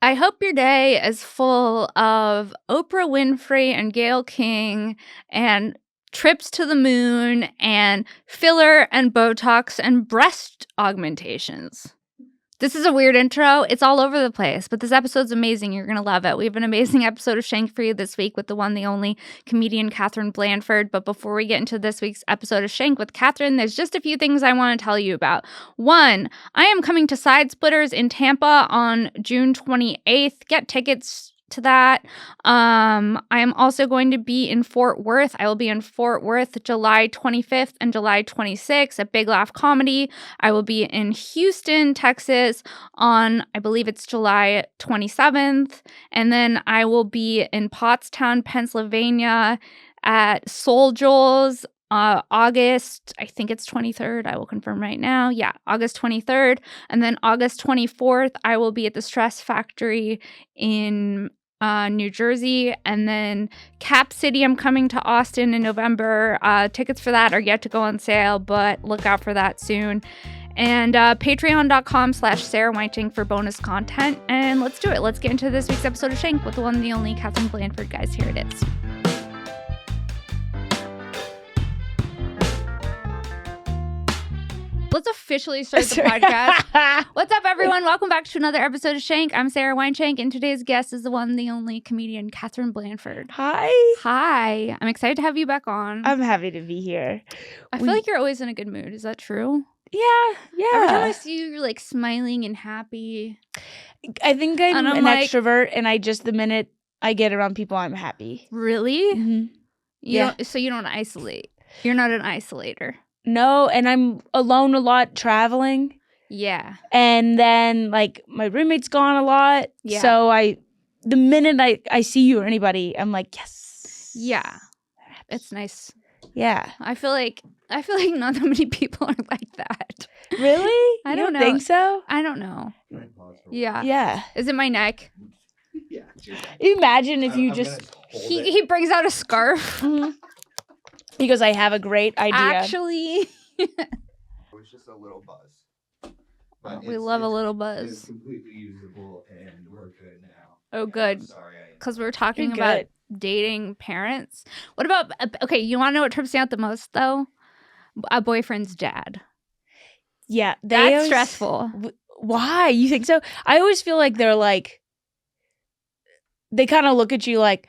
I hope your day is full of Oprah Winfrey and Gail King and trips to the moon and filler and Botox and breast augmentations. This is a weird intro. It's all over the place, but this episode's amazing. You're going to love it. We have an amazing episode of Shank for you this week with the one, the only comedian Katherine Blanford. But before we get into this week's episode of Shank with Katherine, there's just a few things I want to tell you about. One, I am coming to Side Splitters in Tampa on June 28th. Get tickets to that. I am also going to be in Fort Worth. I will be in Fort Worth July 25th and July 26th at Big Laugh Comedy. I will be in Houston, Texas on, I believe it's July 27th. And then I will be in Pottstown, Pennsylvania at Soul Joel's August, I think it's 23rd. I will confirm right now. Yeah, August 23rd. And then August 24th, I will be at the Stress Factory in New Jersey. And then Cap City, I'm coming to Austin in November. Tickets for that are yet to go on sale, but look out for that soon. And patreon.com/Sara Weinshenk for bonus content. And let's do it. Let's get into this week's episode of Shank with the one and the only Katherine Blanford. Guys, here it is. Let's officially start the podcast. What's up, everyone? Welcome back to another episode of Shank. I'm Sara Weinshenk, and today's guest is the one and the only comedian, Katherine Blanford. Hi. Hi. I'm excited to have you back on. I'm happy to be here. I feel like you're always in a good mood. Is that true? Yeah. Every time I see you, you're like smiling and happy. I think I'm an extrovert, and the minute I get around people, I'm happy. Really? Mm-hmm. So you don't isolate. You're not an isolator. No, and I'm alone a lot traveling. Yeah. And then, like, my roommate's gone a lot. Yeah. So the minute I see you or anybody, I'm like, yes. Yeah. It's nice. Yeah. I feel like not that many people are like that. Really? I don't know. Think so? I don't know. Yeah. Yeah. Is it my neck? Yeah. Imagine if you just... He brings out a scarf. Mm-hmm. He goes, I have a great idea. Actually. It was just a little buzz. But we love a little buzz. It's completely usable, and we're good now. Oh, good. Sorry. Because we're talking about dating parents. What about, okay, you want to know what trips me out the most, though? A boyfriend's dad. Yeah. That's stressful. Why? You think so? I always feel like they're like, they kind of look at you like,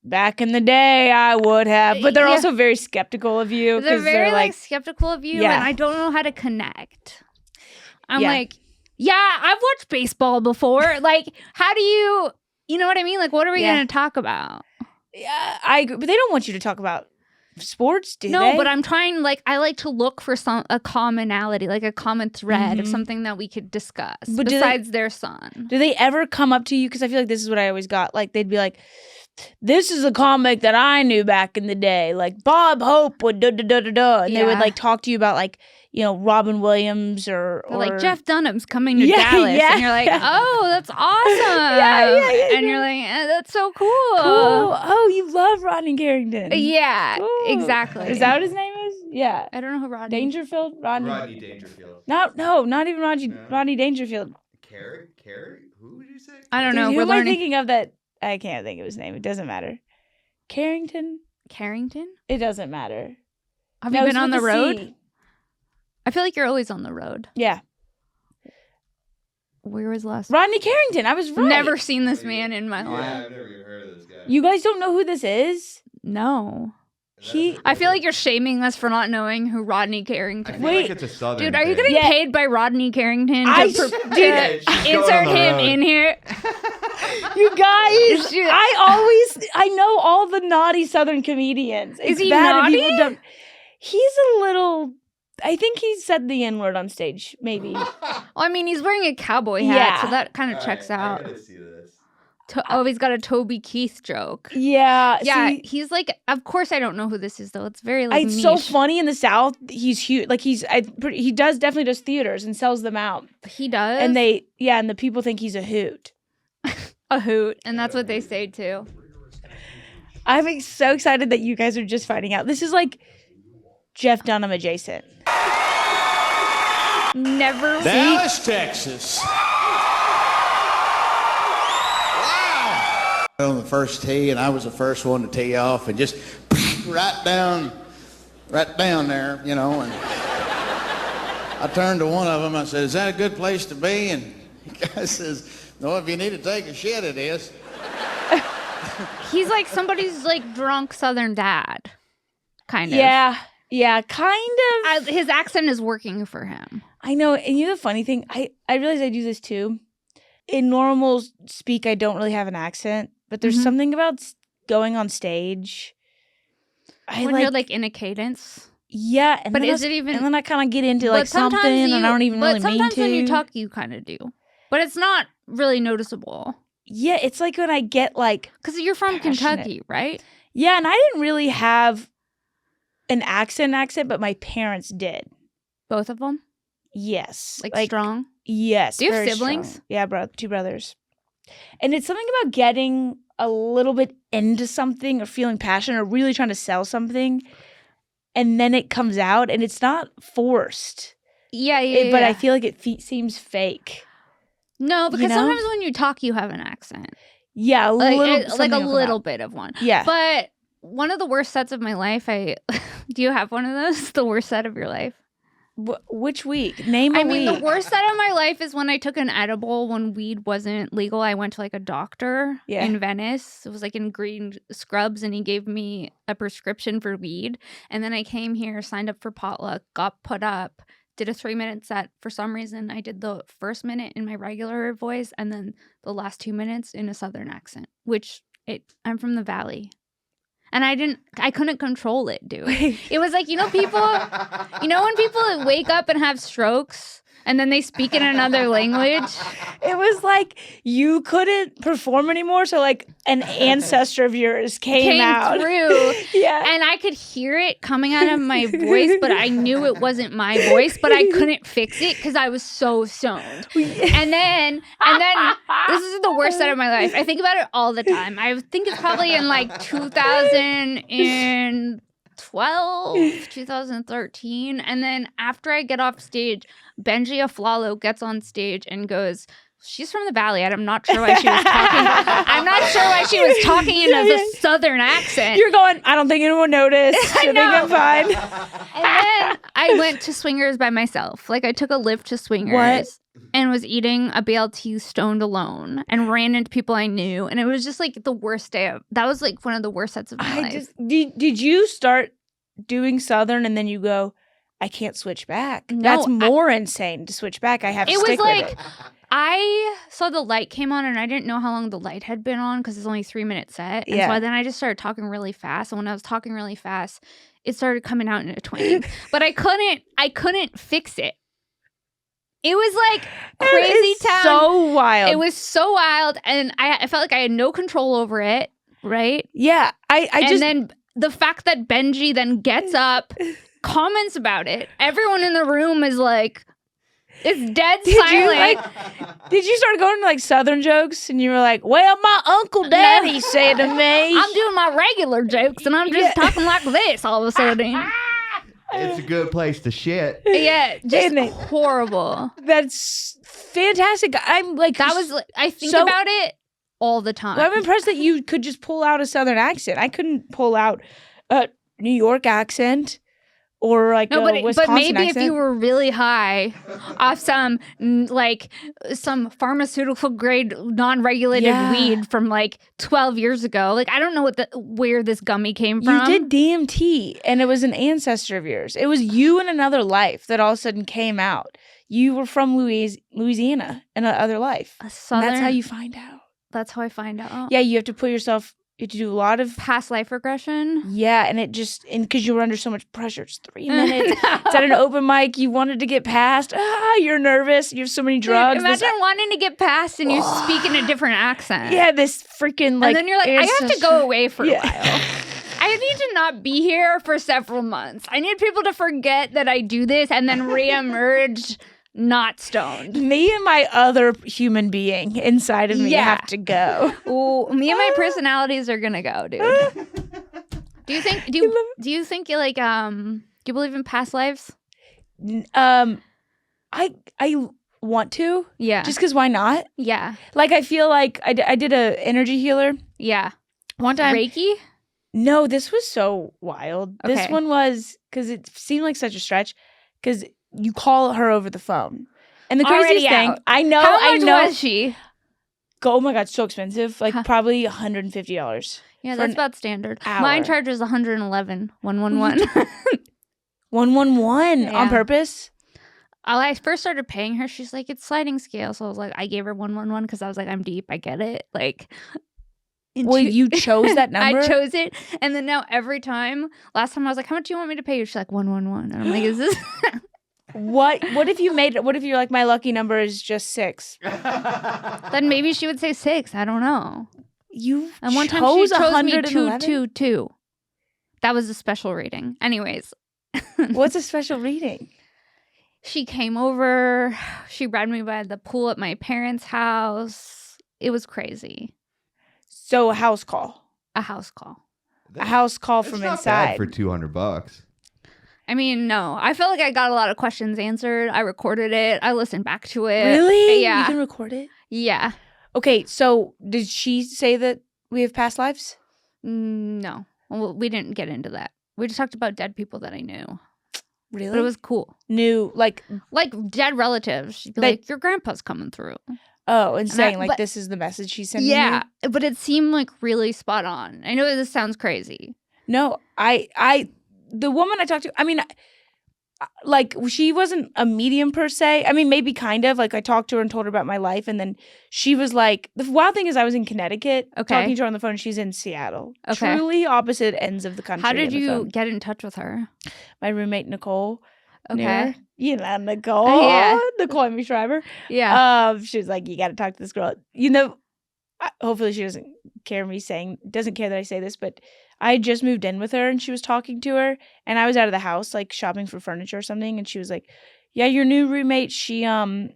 back in the day, I would have. But they're also very skeptical of you. They're very like skeptical of you, and I don't know how to connect. I'm like, I've watched baseball before. Like, how do you know what I mean? Like, what are we going to talk about? Yeah, I agree. But they don't want you to talk about sports, do they? No, but I'm trying, like, I like to look for a commonality, like a common thread of something that we could discuss besides their son. Do they ever come up to you? Because I feel like this is what I always got. Like, they'd be like, this is a comic that I knew back in the day. Like, Bob Hope would da-da-da-da-da. And they would, like, talk to you about, like, you know, Robin Williams or like, Jeff Dunham's coming to Dallas. And you're like, oh, that's awesome. And you're like, that's so cool. Oh, you love Rodney Carrington. Yeah, cool. Exactly. Is that what his name is? Yeah. I don't know who Rodney. Dangerfield? Rodney Dangerfield. No, not even Rodney Dangerfield. Carrie? Who did you say? I don't know. Who am I thinking of that? I can't think of his name. It doesn't matter. Carrington? It doesn't matter. Have you been on the road? I feel like you're always on the road. Yeah. Where was last? Rodney Carrington. I was right. Never seen this man in my life. Yeah, I've never even heard of this guy. You guys don't know who this is? No. I feel like you're shaming us for not knowing who Rodney Carrington is. Like it's a Southern dude, are you thing. getting paid by Rodney Carrington to insert him in here? You guys, I know all the naughty Southern comedians. Is he naughty? He's a little... I think he said the N-word on stage, maybe. Well, I mean, he's wearing a cowboy hat, so that kind of checks out. I gotta see this. He's got a Toby Keith joke. Yeah. Yeah, he's like, of course I don't know who this is, though. It's very, like, it's niche. so funny in the South. He's huge. Like, he definitely does theaters and sells them out. He does? And and the people think he's a hoot. A hoot. And that's what they say, too. I'm so excited that you guys are just finding out. This is like Jeff Dunham adjacent. Never. Dallas, Texas. on the first tee, and I was the first one to tee off, and just right down there, you know. And I turned to one of them. I said, "Is that a good place to be?" And the guy says, "No, if you need to take a shit, it is." He's like somebody's like drunk Southern dad, kind of. Yeah, kind of. His accent is working for him. I know, and you know the funny thing? I realize I do this too. In normal speak, I don't really have an accent, but there's something about going on stage. When you're like in a cadence. Yeah, and but then is it even? And then I kind of get into like something, and I don't even really mean to. But sometimes when you talk, you kind of do, but it's not really noticeable. Yeah, it's like when I get like because you're from Kentucky, right? Yeah, and I didn't really have an accent, but my parents did. Both of them. Yes, like strong. Yes. Do you have siblings? Strong. Yeah, 2 brothers. And it's something about getting a little bit into something or feeling passionate or really trying to sell something, and then it comes out and it's not forced. Yeah. But I feel like it seems fake. No, because sometimes when you talk, you have an accent. Yeah, a little bit of one. Yeah. But one of the worst sets of my life, do you have one of those? The worst set of your life? Which week? Name a week. I mean, the worst set of my life is when I took an edible when weed wasn't legal. I went to like a doctor in Venice. It was like in green scrubs, and he gave me a prescription for weed. And then I came here, signed up for potluck, got put up, did a 3-minute set. For some reason, I did the first minute in my regular voice and then the last 2 minutes in a Southern accent, I'm from the Valley. And I couldn't control it, dude. It was like, when people wake up and have strokes and then they speak in another language? It was like you couldn't perform anymore, so like an ancestor of yours came out through. Yeah. And I could hear it coming out of my voice, but I knew it wasn't my voice, but I couldn't fix it because I was so stoned. And then this is the worst set of my life. I think about it all the time. I think it's probably in like 2012, 2013. And then after I get off stage, Benji Aflalo gets on stage and goes, "She's from the Valley. I'm not sure why she was talking. I'm not sure why she was talking in a Southern accent." You're going, "I don't think anyone noticed. I think I'm fine." And then I went to Swingers by myself. Like I took a lift to Swingers and was eating a BLT stoned alone and ran into people I knew. And it was just like the worst day. That was like one of the worst sets of my life. Did you start doing Southern and then you go, "I can't switch back"? No, that's more insane to switch back. I have to stick with it. I saw the light came on and I didn't know how long the light had been on because it's only a 3-minute set. And so then I just started talking really fast. And when I was talking really fast, it started coming out in a twang. But I couldn't fix it. It was like crazy town. So wild. It was so wild. And I felt like I had no control over it. Right? Yeah. And then the fact that Benji then gets up, comments about it. Everyone in the room is like, it's dead silent. Did you start going to like Southern jokes and you were like, "Well, my Uncle Daddy said to me." I'm doing my regular jokes and I'm just talking like this all of a sudden. It's a good place to shit. Yeah, just horrible. That's fantastic. I'm like, I think about it all the time. Well, I'm impressed that you could just pull out a Southern accent. I couldn't pull out a New York accent. Or like a Wisconsin but maybe accent. If you were really high off some pharmaceutical grade non-regulated weed from like 12 years ago, like I don't know where this gummy came from. You did DMT, and it was an ancestor of yours. It was you in another life that all of a sudden came out. You were from Louisiana in another life. That's how you find out. That's how I find out. Yeah, you have to put yourself. You have to do a lot of past life regression. Yeah, and because you were under so much pressure. It's 3 minutes. It's at an open mic. You wanted to get past. You're nervous. You have so many drugs. Imagine wanting to get past and you speak in a different accent. Yeah, this freaking and then you're like, I have to go away for a while. I need to not be here for several months. I need people to forget that I do this and then reemerge. Not stoned. Me and my other human being inside of me have to go. Ooh, me and my personalities are gonna go, dude. Do you think you like do you believe in past lives? I want to. Yeah. Just because why not? Yeah. Like, I feel like I did a energy healer Yeah. one time. Reiki? No, this was so wild. This Okay. one was, because it seemed like such a stretch, because you call her over the phone. And the craziest Already thing, out. I know. How much was she? Oh my God, so expensive. Like probably $150. Yeah, for that's an about standard. hour. Mine charges 111. 111. 111 Yeah. on purpose? I first started paying her. She's like, it's sliding scale. So I was like, I gave her 111 because I was like, I'm deep. I get it. Like, Well, you chose that number? I chose it. And then now every time, last time I was like, how much do you want me to pay you? She's like, 111. And I'm like, is this? What if you made it? What if you're like, my lucky number is just 6? Then maybe she would say 6. I don't know. You And one time she chose me 222. That was a special reading. Anyways. What's a special reading? She came over. She grabbed me by the pool at my parents' house. It was crazy. So a house call. A house call. A house call It's from not inside. bad for $200. I mean, no. I felt like I got a lot of questions answered. I recorded it. I listened back to it. Really? Yeah. You can record it? Yeah. Okay, so did she say that we have past lives? No. Well, we didn't get into that. We just talked about dead people that I knew. Really? But it was cool. New, like dead relatives. She'd be like, your grandpa's coming through. oh, and saying but- this is the message she's sending Yeah. you? But it seemed like really spot on. I know this sounds crazy. No, the woman I talked to, I mean, like, she wasn't a medium per se. I mean, maybe kind of. Like, I talked to her and told her about my life, and then she was like, the wild thing is I was in Connecticut talking to her on the phone, and she's in Seattle. Okay. Truly opposite ends of the country. How did on the you phone. get in touch with her? My roommate, Nicole. knew Okay. her. You know, Nicole. Yeah. Nicole Amy Schreiber. Yeah. She was like, you got to talk to this girl. You know, hopefully she doesn't care that I say this, but I had just moved in with her and she was talking to her and I was out of the house, like shopping for furniture or something. And she was like, yeah, your new roommate, she, I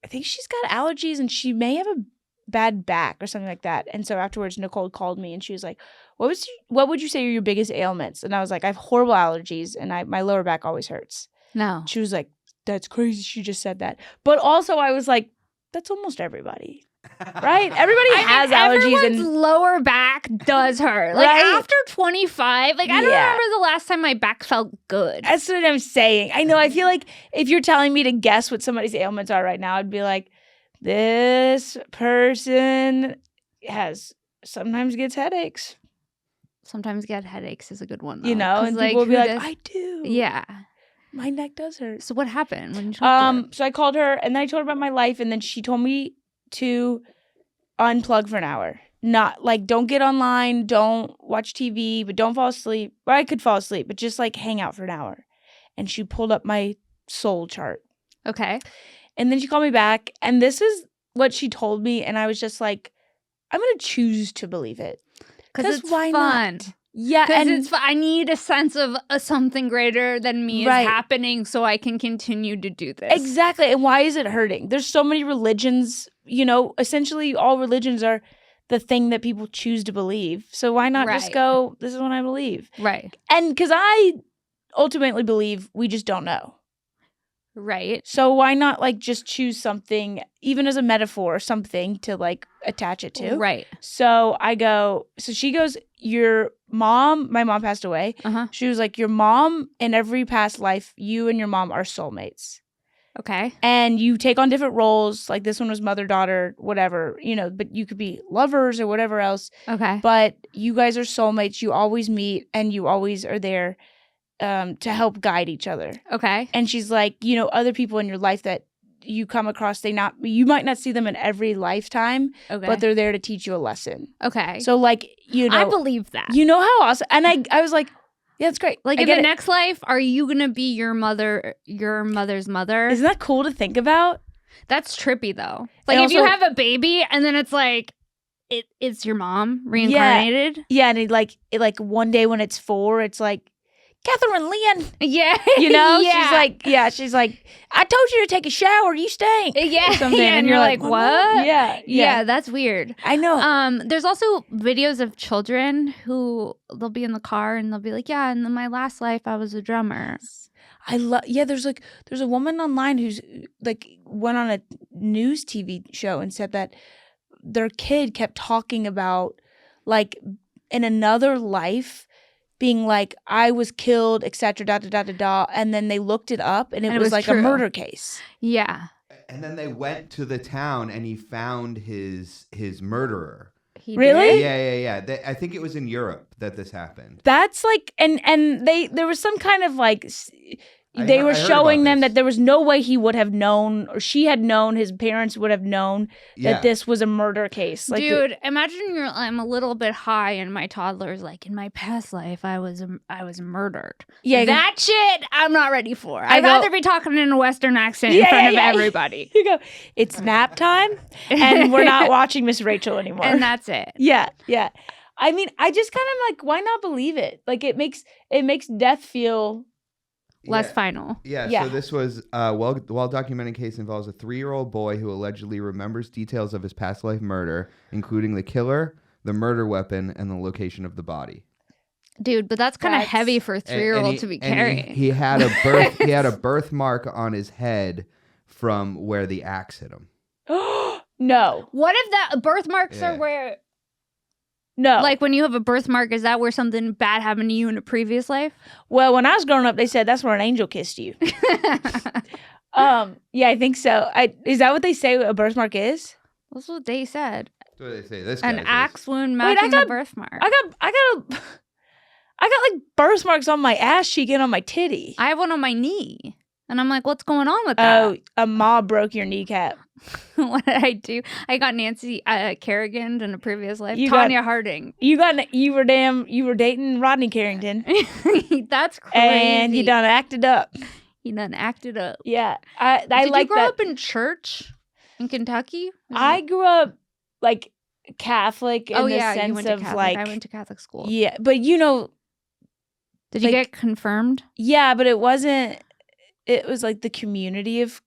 think she's got allergies and she may have a bad back or something like that. And so afterwards, Nicole called me and she was like, what would you say are your biggest ailments? And I was like, I have horrible allergies and my lower back always hurts. No. She was like, that's crazy. She just said that. But also I was like, that's almost everybody. Right? Everybody has allergies. Everyone's And lower back does hurt. Like Right? after 25, like I don't Yeah. remember the last time my back felt good. that's what I'm saying. I know. I feel like if you're telling me to guess what somebody's ailments are right now, I'd be like, this person sometimes gets headaches. Sometimes get headaches is a good one, though. You know, 'Cause, and people will be who like, does- I do. yeah. My neck does hurt. So what happened when you talked to her? So I called her and then I told her about my life and then she told me to unplug for an hour. Not like don't get online, don't watch TV, but don't fall asleep. Or I could fall asleep, but just like hang out for an hour. And she pulled up my soul chart. Okay. And then she called me back and this is what she told me and I was just like, I'm going to choose to believe it. Because it's why fun. not? Yeah, Because and it's fun. I need a sense of something greater than me Right. is happening so I can continue to do this. exactly. And why is it hurting? There's so many religions, you know, essentially all religions are the thing that people choose to believe. So why not just Right. go, this is what I believe? Right. And because I ultimately believe we just don't know. Right. So why not like just choose something, even as a metaphor, something to like attach it to? Right. So she goes, my mom passed away. Uh-huh. She was like, your mom in every past life, you and your mom are soulmates. Okay. And you take on different roles. Like this one was mother, daughter, whatever, you know, but you could be lovers or whatever else. Okay. But you guys are soulmates. You always meet and you always are there to help guide each other. Okay. And she's like, you know, other people in your life that you come across, you might not see them in every lifetime, Okay. but they're there to teach you a lesson. Okay. So like, you know, I believe that. you know how awesome. And I was like, yeah, that's great. Like I in get the it. next life, are you gonna be your mother's mother? Isn't that cool to think about? That's trippy though. Like And if you also- have a baby and then it's like it's your mom reincarnated. Yeah, and it like one day when it's 4, it's like Catherine Lynn. Yeah. You know, yeah. she's like, I told you to take a shower. You stink. Yeah. Or something. Yeah, and you're like, what? Yeah. That's weird. I know. There's also videos of children who they'll be in the car and they'll be like, yeah, in my last life I was a drummer. There's a woman online who's like went on a news TV show and said that their kid kept talking about like in another life being like, I was killed, etc. Da da da da da, and then they looked it up and it was like true. a murder case. Yeah. And then they went to the town and he found his murderer. He Really? did? Yeah. I think it was in Europe that this happened. That's like, and there was some kind of like, they were I heard showing about them this. that there was no way he would have known, or she had known, his parents would have known Yeah. that this was a murder case. Like, Dude, imagine I'm a little bit high and my toddler's like, in my past life I was murdered. Yeah, That shit I'm not ready for. I I'd go- rather be talking in a Western accent in front of everybody. You go, it's nap time, and we're not watching Miss Rachel anymore. And that's it. Yeah. I mean, I just kind of like, why not believe it? Like, it makes death feel. Less final. Yeah, so this was well-documented case involves a 3-year-old boy who allegedly remembers details of his past life murder, including the killer, the murder weapon, and the location of the body. Dude, but that's kind of heavy for a 3-year-old to be carrying. He had a birthmark on his head from where the axe hit him. No. What if that birthmarks Yeah. are where, No. like when you have a birthmark, is that where something bad happened to you in a previous life? Well, when I was growing up, they said that's where an angel kissed you. Yeah, I think so. Is that what they say a birthmark is? That's what they said. That's what they say. This An guy's axe wound Wait, matching the birthmark. I got like birthmarks on my ass cheek and on my titty. I have one on my knee. And I'm like, what's going on with that? Oh, a mob broke your kneecap. What did I do? I got Nancy Kerrigan in a previous life. You got- Tanya Harding. You were dating Rodney Carrington. That's crazy. And you done acted up. He done acted up. Yeah. I Did like you grow that. up in church in Kentucky? I grew up like Catholic in the you sense went to of Catholic. like, I went to Catholic school. yeah, but you know, Did you like- get confirmed? yeah, but it was like the community of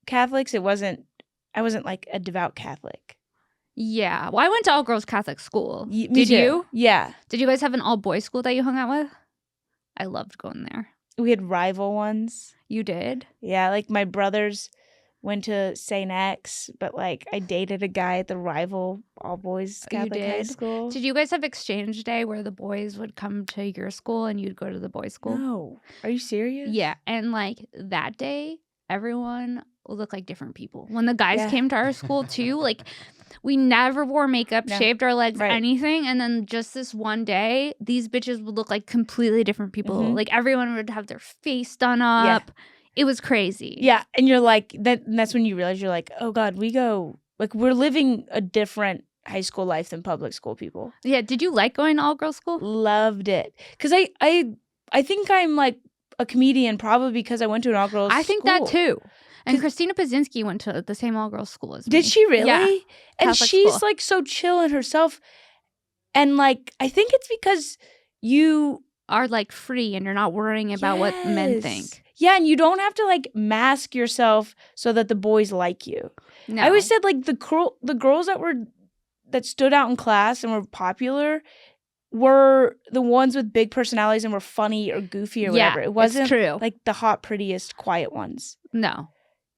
Catholics. I wasn't like a devout Catholic. Yeah. Well, I went to all girls Catholic school. Me Did too. you? Yeah. Did you guys have an all boys school that you hung out with? I loved going there. We had rival ones. You did? Yeah, like my brothers went to St. X, but like I dated a guy at the rival all boys You Catholic high did? school. Did you guys have exchange day where the boys would come to your school and you'd go to the boys' school? No. Are you serious? Yeah. And like that day, everyone would look like different people. When the guys Yeah. came to our school too, like we never wore makeup, No. shaved our legs, Right. anything. And then just this one day, these bitches would look like completely different people. Mhm. Like everyone would have their face done Yeah. up. It was crazy. Yeah, and you're like that's when you realize you're like, "Oh god, we're living a different high school life than public school people." Yeah. Did you like going to all girls school? Loved it. Cuz I think I'm like a comedian probably because I went to an all girls I think school. that too. And 'Cause- Christina Pazinski went to the same all girls school as me. Did she really? Yeah. And Catholic she's school. like so chill in herself. And like I think it's because you Are like free and you're not worrying about what men Yes. think. Yeah, and you don't have to like mask yourself so that the boys like you. No. I always said like the girls that stood out in class and were popular were the ones with big personalities and were funny or goofy or whatever. It wasn't it's true. like the hot, prettiest, quiet ones. No.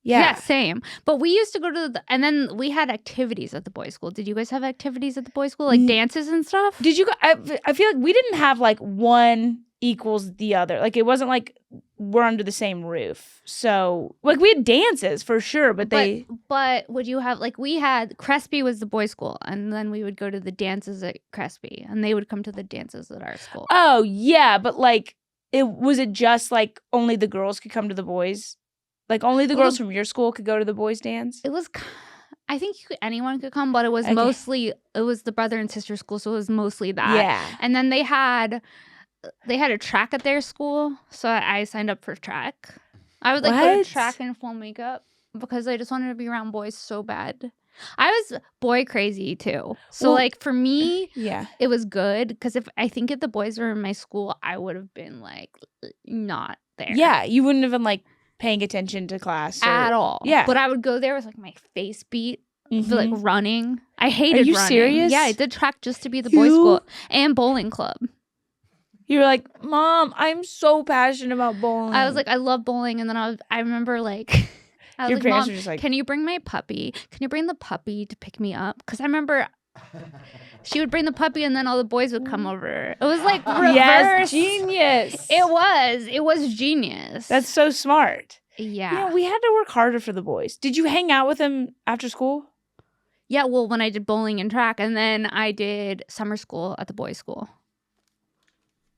Yeah. Same. But we used to go to and then we had activities at the boys' school. Did you guys have activities at the boys' school, like dances and stuff? Did you? I feel like we didn't have like one equals the other. Like it wasn't like we're under the same roof. So like we had dances for sure, but they. But would you have like we had Crespi was the boys' school, and then we would go to the dances at Crespi, and they would come to the dances at our school. Oh yeah, but like was it just like only the girls could come to the boys? Like only the Well, girls from your school could go to the boys' dance? It was, I think anyone could come, but it was Okay. mostly it was the brother and sister school, so it was mostly that. Yeah. And then they had a track at their school, so I signed up for track. I would like go What? to track in full makeup because I just wanted to be around boys so bad. I was boy crazy too. So Well, like for me, Yeah. it was good because if the boys were in my school, I would have been like not there. Yeah, you wouldn't have been like paying attention to class At all. Yeah. But I would go there with like my face beat, like Mhm. running. I hated you running. serious? Yeah, I did track just to be the boys' You- school and bowling club. You were like, Mom, I'm so passionate about bowling. I was like, I love bowling, and then I remember like. I was Your like, parents Mom, were just like, can you bring my puppy? Can you bring the puppy to pick me up? Because I remember she would bring the puppy and then all the boys would come over. It was like reverse. yes, genius. It was genius. That's so smart. yeah. Yeah, we had to work harder for the boys. Did you hang out with them after school? Yeah, well, when I did bowling and track, and then I did summer school at the boys' school.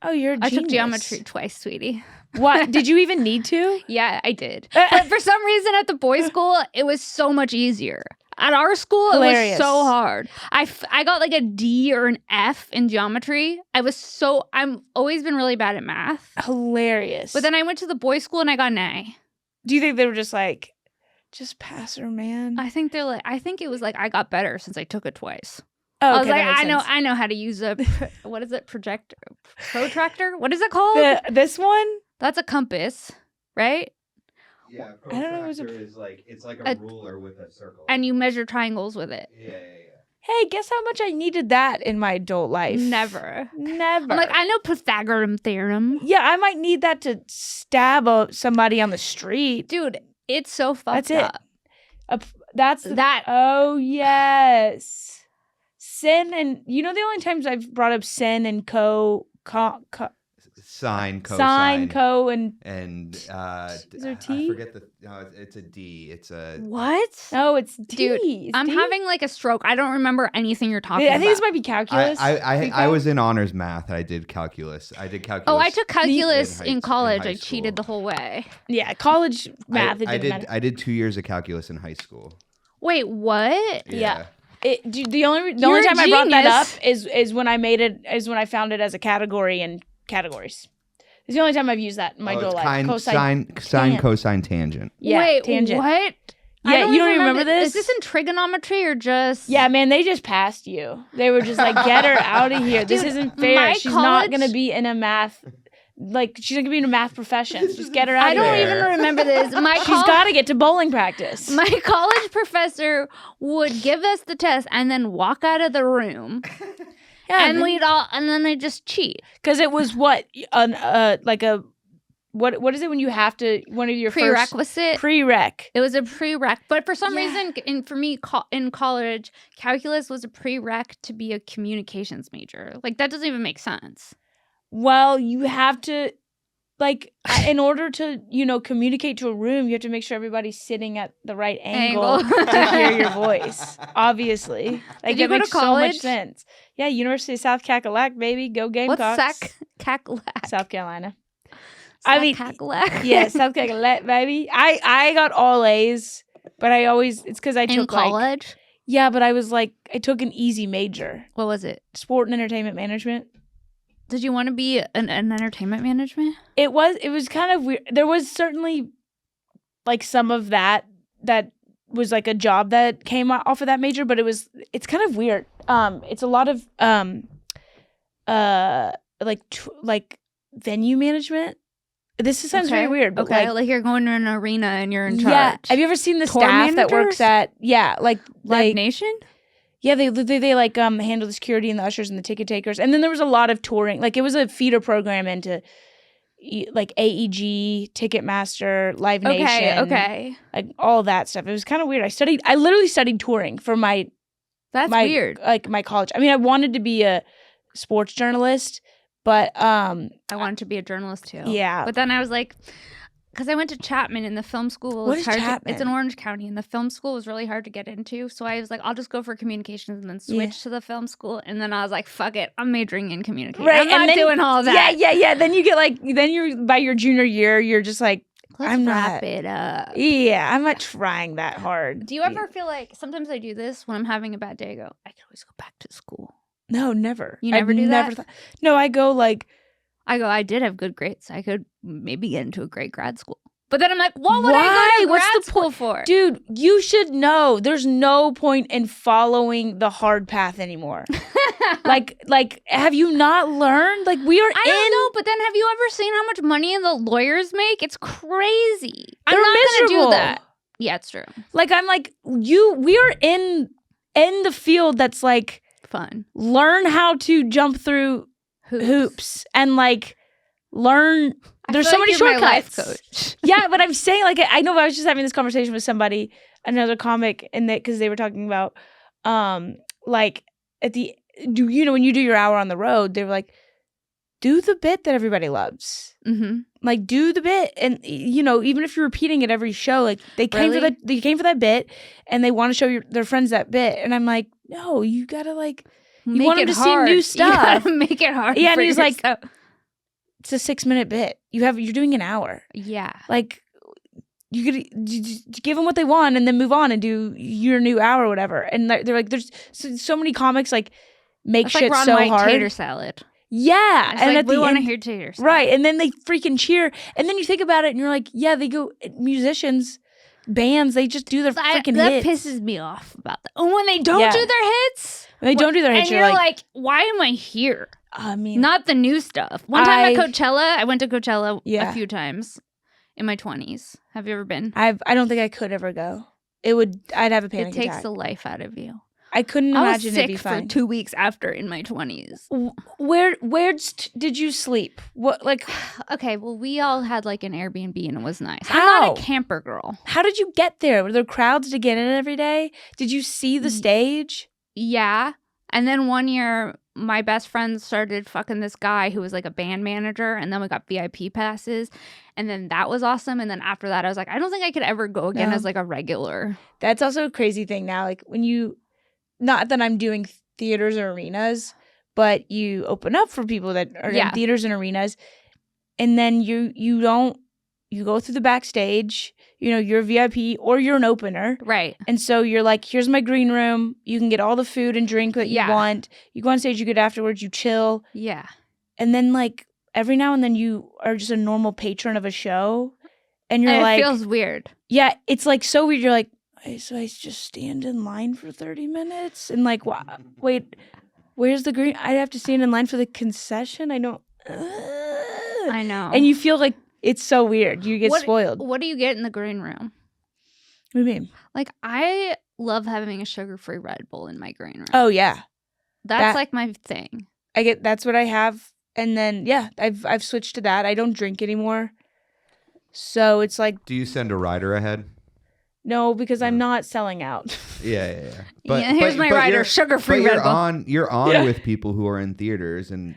Oh, you're a I genius. took geometry twice, sweetie. What? Did you even need to? Yeah, I did. But for some reason at the boys' school, it was so much easier. At our school, Hilarious. it was so hard. I got like a D or an F in geometry. I'm always been really bad at math. Hilarious. But then I went to the boys' school and I got an A. do you think they were just like, just pass her, man? I think it was like I got better since I took it twice. Oh, I was okay, like, that makes sense. I know how to use a what is it? Protractor? What is it called? This one? That's a compass, right? Yeah, I don't know, it was a- protractor is like it's like a- a ruler with a circle. And you measure triangles with it. yeah. Hey, guess how much I needed that in my adult life? Never. Never. I'm like, I know Pythagorean theorem. yeah, I might need that to stab somebody on the street. Dude, it's so fucked That's it. up. That's That Oh yes, sin and the only times I've brought up sin and Sine, cosine, sine, co, and and Is there I T? forget it's a D. It's a what? oh, it's Dude, D. It's I'm D? having like a stroke. I don't remember anything you're talking I about. think this might be calculus. I was in honors math. I did calculus. Oh, I took calculus in in high college. I school. cheated the whole way. yeah, college math. It didn't matter. I did 2 years of calculus in high school. Wait, what? Yeah. The only You're a time I brought that up genius. is when I found it as a category in categories. It's the only time I've used that in my adult life. Sine, cosine, tangent. Yeah, Wait, tangent. what? Yeah, you don't even remember this? Is this in trigonometry or just? Yeah, man, they just passed you. They were just like, get her out of here. This Dude, isn't fair. my She's not college- gonna be in a math. Like, she's not gonna be in a math profession. Just get her out I of don't here. even remember this. She's got to get to bowling practice. My college professor would give us the test and then walk out of the room, and then I just cheat. because it was what what is it when you have to one of your Prerequisite. first prereq? It was a prereq, but for some Yeah. reason, for me, in college, calculus was a prereq to be a communications major. Like that doesn't even make sense. Well, you have to, like, in order to, communicate to a room, you have to make sure everybody's sitting at the right angle to hear your voice. Obviously, like Did you that go to makes so college? much sense. Yeah, University of South Carolina, baby, go Gamecocks. What's Cackalack? South Carolina. I mean, Cackalack. Yeah, South Carolina, baby. I got all A's, but it's because I In took college, yeah, but I was like, I took an easy major, what was it? sport and entertainment management. Did you want to be an entertainment management? It was kind of weird. There was certainly like some of that was like a job that came off of that major, but it's kind of weird. It's a lot of like venue management. This sounds very weird, but like you're going to an arena and you're in charge. yeah. Have you ever seen the Tour staff that works managers? at Live like Nation? yeah, they like handle the security and the ushers and the ticket takers. And then there was a lot of touring. Like it was a feeder program into like AEG, Ticketmaster, Live Nation. Okay. Like all that stuff. It was kind of weird. I literally studied touring for my Weird. Like my college. I mean, I wanted to be a sports journalist, but I wanted to be a journalist too. yeah. But then I was like, because I went to Chapman and the film school. What is is hard Chapman? It's in Orange County, and the film school was really hard to get into. So I was like, I'll just go for communications and then switch to the film school. And then I was like, fuck it, I'm majoring in communications. Right, I'm not and then- doing all that. Yeah. Then you get then you're by your junior year, you're just like, Let's I'm wrap not- it up. yeah, I'm not trying that hard. Do you ever feel like sometimes I do this when I'm having a bad day? I go, I could always go back to school. No, never. You never do that? No, I go like, I did have good grades. I could maybe get into a great grad school. But then I'm like, what would I go to grad school for? Dude, you should know. There's no point in following the hard path anymore. like, have you not learned? Like, we are I don't know, but then have you ever seen how much money the lawyers make? It's crazy. They're I'm not miserable. gonna do that. Yeah, it's true. Like, I'm like, we are in the field that's like Fun. Learn how to jump through hoops and like learn. There's so many shortcuts. My life coach. Yeah, but I'm saying, like, I know I was just having this conversation with somebody, another comic, and because they were talking about, like, when you do your hour on the road, they were like, do the bit that everybody loves. Mm-hmm. Like, do the bit, and even if you're repeating it every show, like they came for that bit, and they want to show their friends that bit, and I'm like, no, you gotta like, you want them to see new stuff. You gotta make it hard. Yeah, and he's yourself. like, it's a 6-minute bit. You're doing an hour. Yeah. Like, you could give them what they want and then move on and do your new hour or whatever. And they're like, there's so many comics like make It's shit like Ron so White hard. Tater salad. Yeah, It's and like, at we the want to end, hear tater salad. right? And then they freaking cheer. And then you think about it, and you're like, yeah, they go musicians, bands, they just do their freaking that hits. pisses me off about that. And when they don't do their hits, When they don't do their hits, and you're like, why am I here? I mean, Not the new stuff. One time at Coachella, I went to Coachella a few times in my 20s. Have you ever been? I don't think I could ever go. I'd have a panic attack. It takes the life out of you. I couldn't imagine it'd be I was sick fine. for 2 weeks after in my 20s. Where did you sleep? What, like? Okay, well, we all had like an Airbnb and it was nice. How? I'm not a camper girl. How did you get there? Were there crowds to get in every day? Did you see the stage? Yeah. And then one year, my best friend started fucking this guy who was like a band manager, and then we got VIP passes, and then that was awesome. And then after that, I was like, I don't think I could ever go again as like a regular. That's also a crazy thing now. Like when you, not that I'm doing theaters or arenas, but you open up for people that are in theaters and arenas, and then you go through the backstage. You're a VIP or you're an opener. Right. And so you're like, here's my green room. You can get all the food and drink that you want. You go on stage, you get afterwards, you chill. Yeah. And then like every now and then you are just a normal patron of a show. And you're like. It feels weird. Yeah. It's like so weird. You're like, so I just stand in line for 30 minutes? And like, wait, where's the green? I have to stand in line for the concession? I know. And you feel like, it's so weird. You get spoiled. What do you get in the green room? What do you mean? Like, I love having a sugar-free Red Bull in my green room. Oh, yeah. That's like my thing. That's what I have. And then, I've switched to that. I don't drink anymore. So it's like. Do you send a rider ahead? No, because I'm not selling out. Yeah. Here's my rider, sugar-free Red Bull. You're on with people who are in theaters, and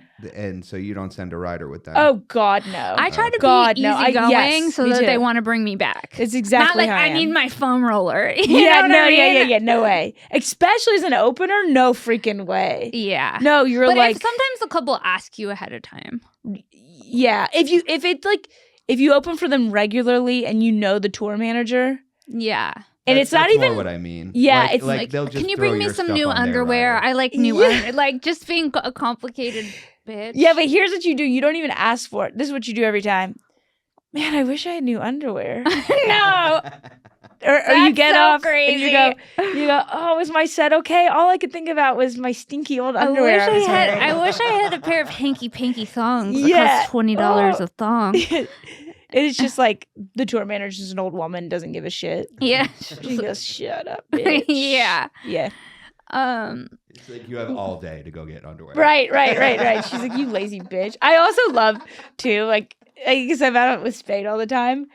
so you don't send a rider with them. Oh God, no! I try to be easygoing so that they want to bring me back. It's exactly not like how I need my foam roller. Yeah, no way. Especially as an opener, no freaking way. Yeah, no, you're but like. Sometimes a couple ask you ahead of time. Yeah, if you open for them regularly and you know the tour manager. Yeah. And it's not even what I mean. Yeah, it's like they'll just can you bring me some new underwear? I like new like just being a complicated bitch. Yeah, but here's what you do. You don't even ask for it. This is what you do every time. Man, I wish I had new underwear. No. Or you get so off crazy. and you go, oh, was my set okay? All I could think about was my stinky old underwear. I wish I had a pair of hanky panky thongs that cost $20 a thong. It's just like the tour manager's an old woman, doesn't give a shit. Yeah. She goes, shut up, bitch. Yeah. It's like you have all day to go get underwear. Right. She's like, you lazy bitch. I also love, too, like, because I'm out with Spade all the time.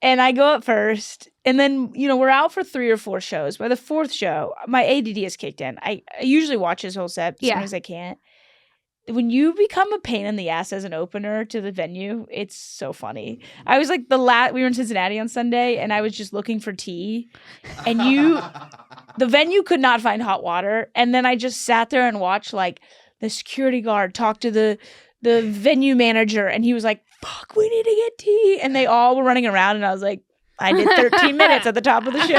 And I go up first. And then, we're out for 3 or 4 shows. By the 4th show, my ADD has kicked in. I usually watch his whole set as soon as I can't. When you become a pain in the ass as an opener to the venue, it's so funny. I was like we were in Cincinnati on Sunday, and I was just looking for tea, and the venue could not find hot water, and then I just sat there and watched like the security guard talk to the venue manager, and he was like, "Fuck, we need to get tea," and they all were running around, and I was like, I did 13 minutes at the top of the show.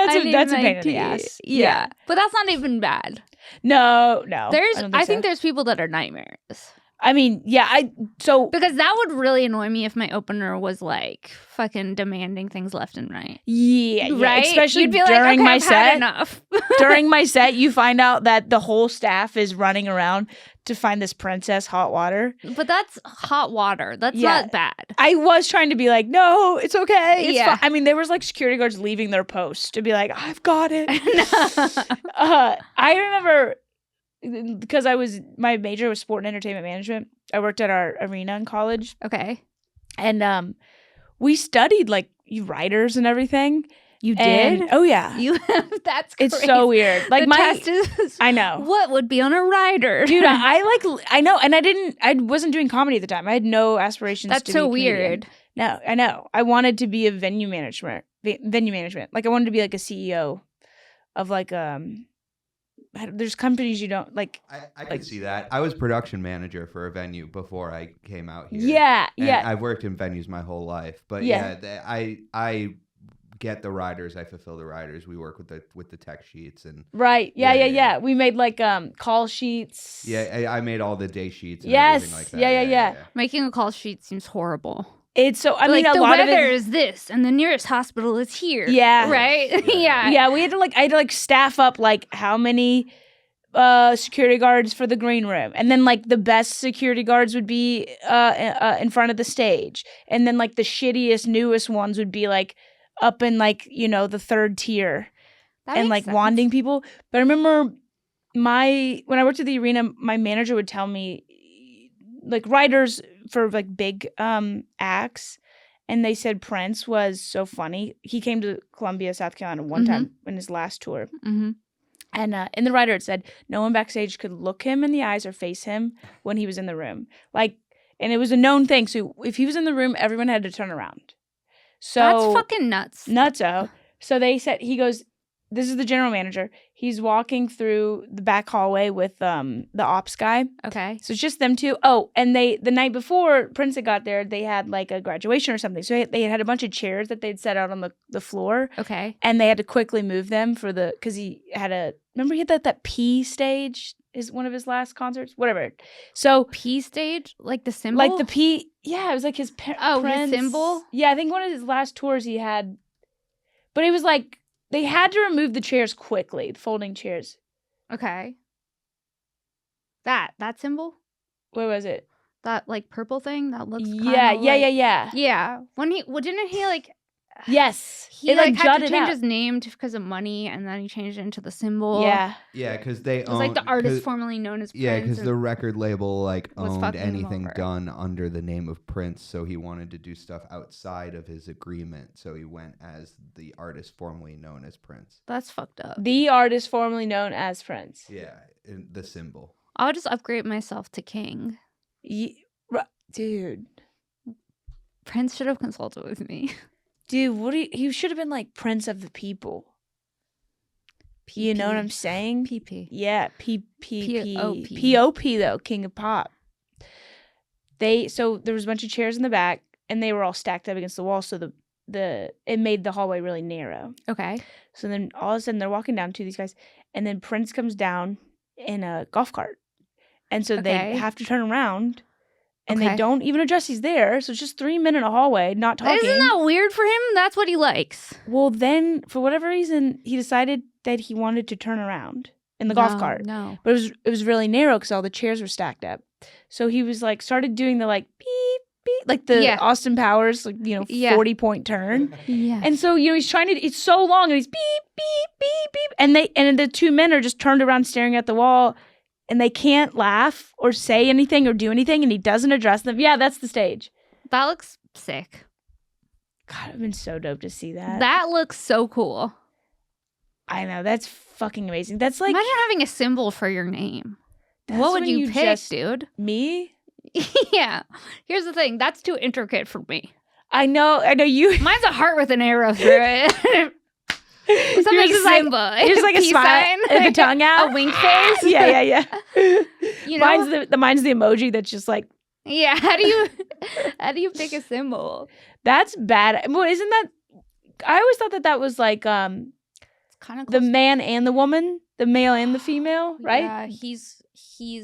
That's a pain in the ass. Yeah, but that's not even bad. No. I think there's people that are nightmares. I mean, yeah, because that would really annoy me if my opener was like fucking demanding things left and right. Yeah, right. Especially You'd be during like, okay, my I've set. had enough. During my set, you find out that the whole staff is running around to find this princess hot water. But that's hot water. That's not bad. I was trying to be like, no, it's okay. It's fine. I mean, there was like security guards leaving their post to be like, I've got it. I remember because my major was sport and entertainment management. I worked at our arena in college. Okay. And we studied like writers and everything. You did? Oh yeah. That's crazy. It's so weird. Like the test is I know. What would be on a writer? Dude, I know, and I wasn't doing comedy at the time. I had no aspirations to be a comedian. Weird. No, I know. I wanted to be a venue management. Like I wanted to be like a CEO of like there's companies you don't like. I could see that. I was production manager for a venue before I came out here. Yeah. I've worked in venues my whole life, but I get the riders. I fulfill the riders. We work with the tech sheets and right. Yeah. We made like call sheets. Yeah, I made all the day sheets. And yes. Everything like that. Yeah. Making a call sheet seems horrible. It's so. I mean, like, a the lot weather of it is this, and the nearest hospital is here. Yeah. Right. Yeah. We had to I had to staff up like how many security guards for the green room, and then like the best security guards would be in front of the stage, and then like the shittiest newest ones would be like up in like the third tier, and like sense. wanding people. But I remember when I worked at the arena, my manager would tell me like writers for like big acts, and they said Prince was so funny. He came to Columbia, South Carolina one time in his last tour. Mm-hmm. And in the writer, it said no one backstage could look him in the eyes or face him when he was in the room. Like, and it was a known thing. So if he was in the room, everyone had to turn around. So that's fucking nuts. Nutso. So they said, he goes, this is the general manager. He's walking through the back hallway with the ops guy. Okay. So it's just them two. Oh, and the night before Prince had got there, they had like a graduation or something. So they had a bunch of chairs that they'd set out on the floor. Okay. And they had to quickly move them because he had remember he had that P stage is one of his last concerts? Whatever. So P stage? Like the symbol? like the P, yeah, it was like his his symbol? Yeah, I think one of his last tours he had, but it was like, they had to remove the chairs quickly, the folding chairs. Okay. That symbol? Where was it? That like purple thing that looks Yeah. Yeah. When didn't he like Yes. He like had to jutted change out. his name because of money, and then he changed it into the symbol. Yeah. Yeah, because they It was like the artist formerly known as Prince. Yeah, because the record label like was owned fucking him anything over. done under the name of Prince, so he wanted to do stuff outside of his agreement. So he went as the artist formerly known as Prince. That's fucked up. The artist formerly known as Prince. Yeah, the symbol. I'll just upgrade myself to King. Dude. Prince should have consulted with me. Dude, he should have been like Prince of the People. You know what I'm saying? PP. Yeah, P-O-P. P-O-P though, King of Pop. So there was a bunch of chairs in the back, and they were all stacked up against the wall, so it made the hallway really narrow. Okay. So then all of a sudden they're walking down to these guys, and then Prince comes down in a golf cart. And so they have to turn around, and they don't even address he's there. So it's just 3 men in a hallway, not talking. Isn't that weird for him? That's what he likes. Well, then, for whatever reason, he decided that he wanted to turn around in the golf cart. No. But it was really narrow because all the chairs were stacked up. So he was like, started doing the like, beep, beep, like the Austin Powers, like, 40-point turn. Yeah. And so, he's trying to, it's so long, and he's beep, beep, beep, beep. And the two men are just turned around staring at the wall, and they can't laugh or say anything or do anything, and he doesn't address them. Yeah, that's the stage. That looks sick. God, it'd been so dope to see that. That looks so cool. I know, that's fucking amazing. That's like, imagine having a symbol for your name. What would when you pick, just- dude? Me? Yeah. Here's the thing. That's too intricate for me. I know you. Mine's a heart with an arrow through it. Something Yours is symbol. Here's like a peace smile, sign. like a tongue out. A wink face. Yeah. You know? Mine's the emoji that's just like. Yeah. How do you pick a symbol? That's bad. Well, isn't that? I always thought that was like It's kind of the man and the woman, the male and the female, right? Yeah, he's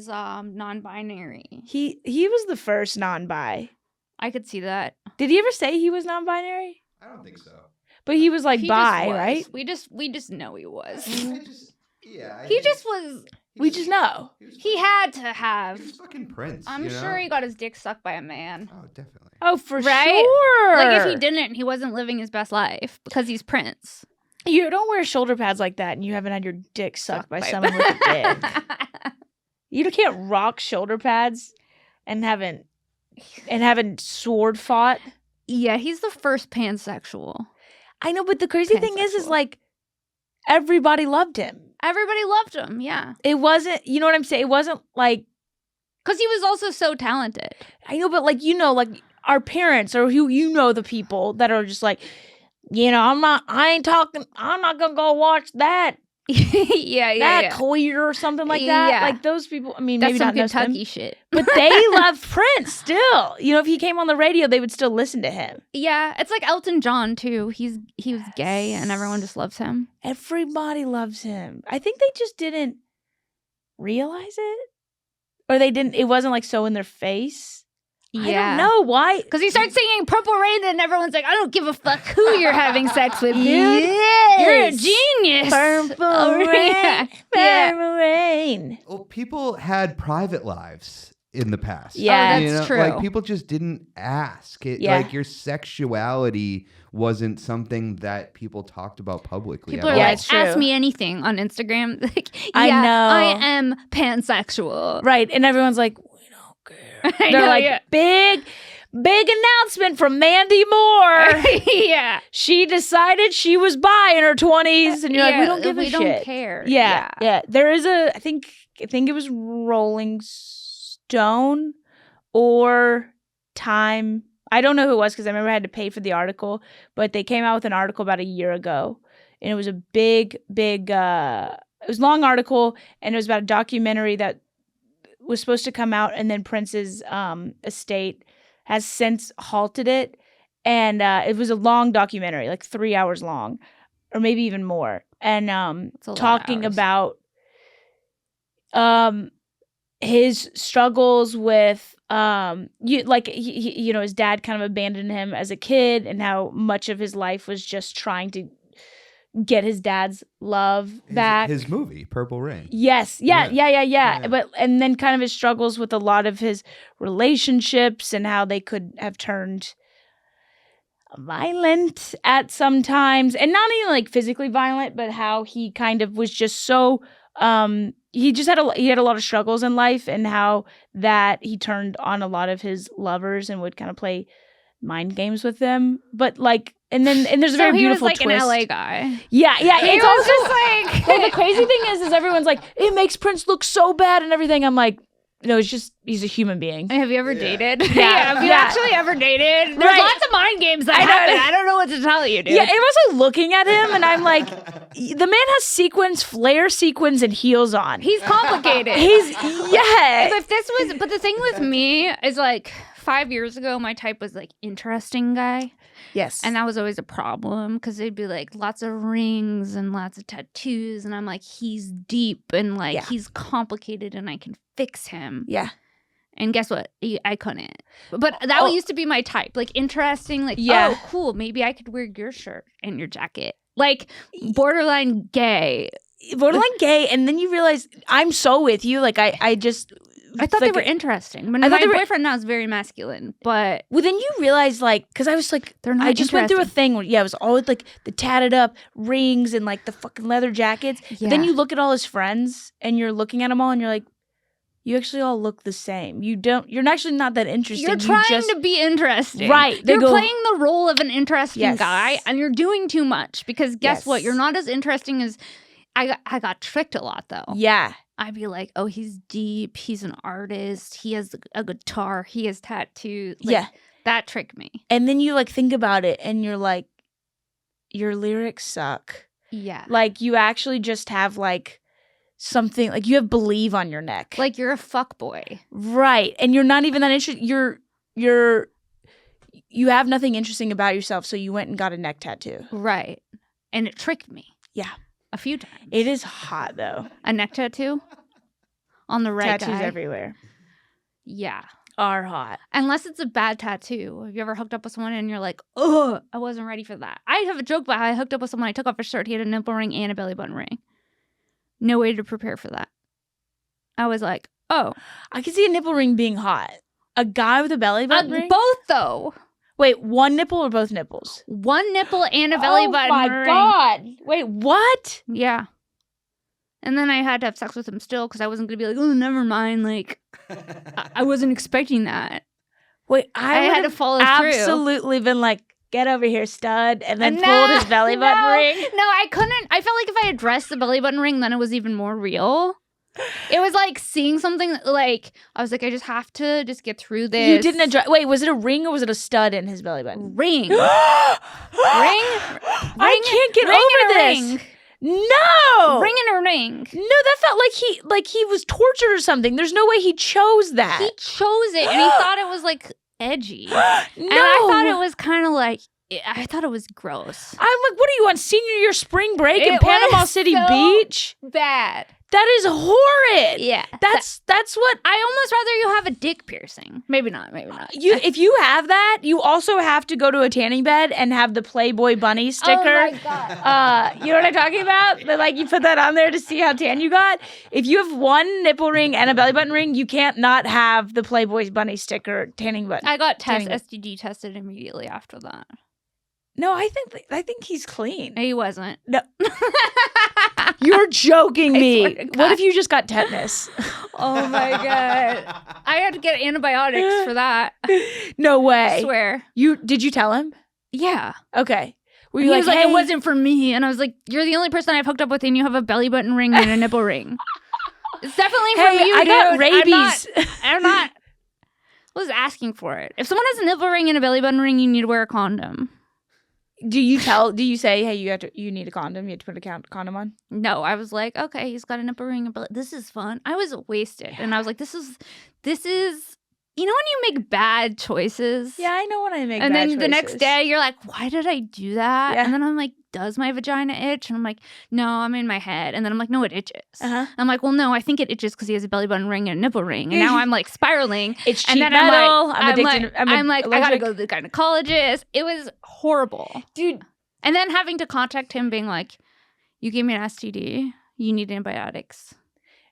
non-binary. He was the first non-bi. I could see that. Did he ever say he was non-binary? I don't think so. But he was like He bi, just was. right? We just know he was. He just was. We just know. He had to have. He was fucking Prince. I'm sure he got his dick sucked by a man. Oh, definitely. Oh, for Right? sure. Like if he didn't, he wasn't living his best life because he's Prince. You don't wear shoulder pads like that and you haven't had your dick sucked by someone with a dick. You can't rock shoulder pads and haven't sword fought. Yeah, he's the first pansexual. I know, but the crazy thing is like everybody loved him. Everybody loved him, yeah. It wasn't, you know what I'm saying? It wasn't like, because he was also so talented. I know, but like, you know, like our parents or who, you know, the people that are just like, you know, I'm not gonna go watch that. yeah. Queer or something like that. Yeah. Like those people, I mean, That's maybe some not Kentucky shit. but they love Prince still. You know, if he came on the radio, they would still listen to him. Yeah, it's like Elton John too. He was gay and everyone just loves him. Everybody loves him. I think they just didn't realize it. Or they didn't, it wasn't like so in their face. I don't know why. Because he starts singing Purple Rain and everyone's like, I don't give a fuck who you're having sex with, dude. Yes. You're a genius. Purple rain. Purple rain. Well, people had private lives in the past. Yeah, that's true. Like people just didn't ask. Like your sexuality wasn't something that people talked about publicly. People at are all. like, ask me anything on Instagram. Like, I know. I am pansexual. Right. And everyone's like, we don't care. I They're know, like, yeah. big announcement from Mandy Moore. Yeah. She decided she was bi in her 20s. And you're like, we don't give a shit. We don't care. Yeah. There is I think it was Rolling Stone or Time. I don't know who it was because I remember I had to pay for the article, but they came out with an article about a year ago, and it was a big, it was a long article, and it was about a documentary that was supposed to come out, and then Prince's estate has since halted it, and it was a long documentary, like 3 hours long, or maybe even more, and talking about his struggles with you know, his dad kind of abandoned him as a kid, and how much of his life was just trying to get his dad's love back. His movie, Purple Rain. Yes. Yeah. But and then kind of his struggles with a lot of his relationships and how they could have turned violent at some times, and not even like physically violent, but how he kind of was just so he had a lot of struggles in life, and how that he turned on a lot of his lovers and would kind of play mind games with them. But like, and there's a very beautiful twist. He was like an LA guy. Yeah. He was just like, well, the crazy thing is everyone's like, it makes Prince look so bad and everything. I'm like, no, it's just he's a human being. have you ever dated? Yeah. Have you actually ever dated? There's lots of mind games that happen. I don't know what to tell you, dude. Yeah, it was like looking at him, and I'm like, the man has flare sequins, and heels on. He's complicated. But the thing with me is like 5 years ago, my type was like interesting guy. Yes. And that was always a problem because they'd be like lots of rings and lots of tattoos. And I'm like, he's deep and like he's complicated and I can fix him. Yeah. And guess what? I couldn't. But that used to be my type. Like interesting. Like, oh, cool. Maybe I could wear your shirt and your jacket. Like borderline gay. And then you realize I'm so with you. Like I thought they were interesting. But my boyfriend now is very masculine. But well, then you realize like, because I was like, they're not. I just went through a thing where it was always like the tatted up rings and like the fucking leather jackets. Yeah. But then you look at all his friends and you're looking at them all and you're like, you actually all look the same. You're actually not that interesting. You're trying to be interesting. Right. You're playing the role of an interesting guy and you're doing too much because guess what? You're not as interesting as I got tricked a lot though. Yeah. I'd be like, oh, he's deep. He's an artist. He has a guitar. He has tattoos. Like, that tricked me. And then you like think about it and you're like, your lyrics suck. Yeah. Like you actually just have like something, like you have Believe on your neck. Like you're a fuckboy. Right. And you're not even that interested. You have nothing interesting about yourself. So you went and got a neck tattoo. Right. And it tricked me. Yeah. a few times. It is hot though. A neck tattoo on the right Tattoos guy. everywhere Yeah. are hot. Unless it's a bad tattoo. Have you ever hooked up with someone and you're like, ugh, I wasn't ready for that? I have a joke about how I hooked up with someone. I took off his shirt. He had a nipple ring and a belly button ring. No way to prepare for that. I was like, oh. I can see a nipple ring being hot. A guy with a belly button ring? Both, though. Wait, one nipple or both nipples? One nipple and a belly button ring. Oh my God. Wait, what? Yeah. And then I had to have sex with him still because I wasn't going to be like, oh, never mind. Like, I wasn't expecting that. Wait, I had to follow through. Absolutely been like, get over here, stud, and then pulled his belly button ring. No, I couldn't. I felt like if I had dressed the belly button ring, then it was even more real. It was like seeing something like, I was like, I just have to just get through this. You didn't address. Wait, was it a ring or was it a stud in his belly button? Ring. ring. I can't get over this. Ring. No. Ring and a ring. No, that felt like he was tortured or something. There's no way he chose that. He chose it and he thought it was like edgy. No. And I thought it was kind of like, I thought it was gross. I'm like, what are you on senior year spring break in It Panama was City so Beach? Bad. That is horrid. Yeah. That's what I almost rather you have a dick piercing. Maybe not. if you have that, you also have to go to a tanning bed and have the Playboy bunny sticker. Oh my God. You know what I'm talking about? Like you put that on there to see how tan you got. If you have one nipple ring and a belly button ring, you can't not have the Playboy bunny sticker tanning button. I got STD tested immediately after that. No, I think he's clean. He wasn't. No. You're joking me. swear to God. What if you just got tetanus? Oh my God. I had to get antibiotics for that. No way. I swear. Did you tell him? Yeah. Okay. Were He you was like, hey? it wasn't for me. And I was like, you're the only person I've hooked up with and you have a belly button ring and a nipple ring. It's definitely Hey, from you, I dude. got rabies. I'm not. I was asking for it. If someone has a nipple ring and a belly button ring, you need to wear a condom. Do you say, hey, you need a condom? You have to put a condom on? No, I was like, okay, he's got a nipple ring. But this is fun. I was wasted. And I was like, this is, you know when you make bad choices? Yeah, I know when I make and bad then choices. the next day, you're like, why did I do that? Yeah. And then I'm like, does my vagina itch? And I'm like, no, I'm in my head. And then I'm like, no, it itches. Uh-huh. I'm like, well, no, I think it itches because he has a belly button ring and a nipple ring. And now I'm like spiraling. It's cheap and then metal. I'm addicted. I'm like, I gotta allergic. go to the gynecologist. It was horrible. Dude. And then having to contact him being like, you gave me an STD. You need antibiotics.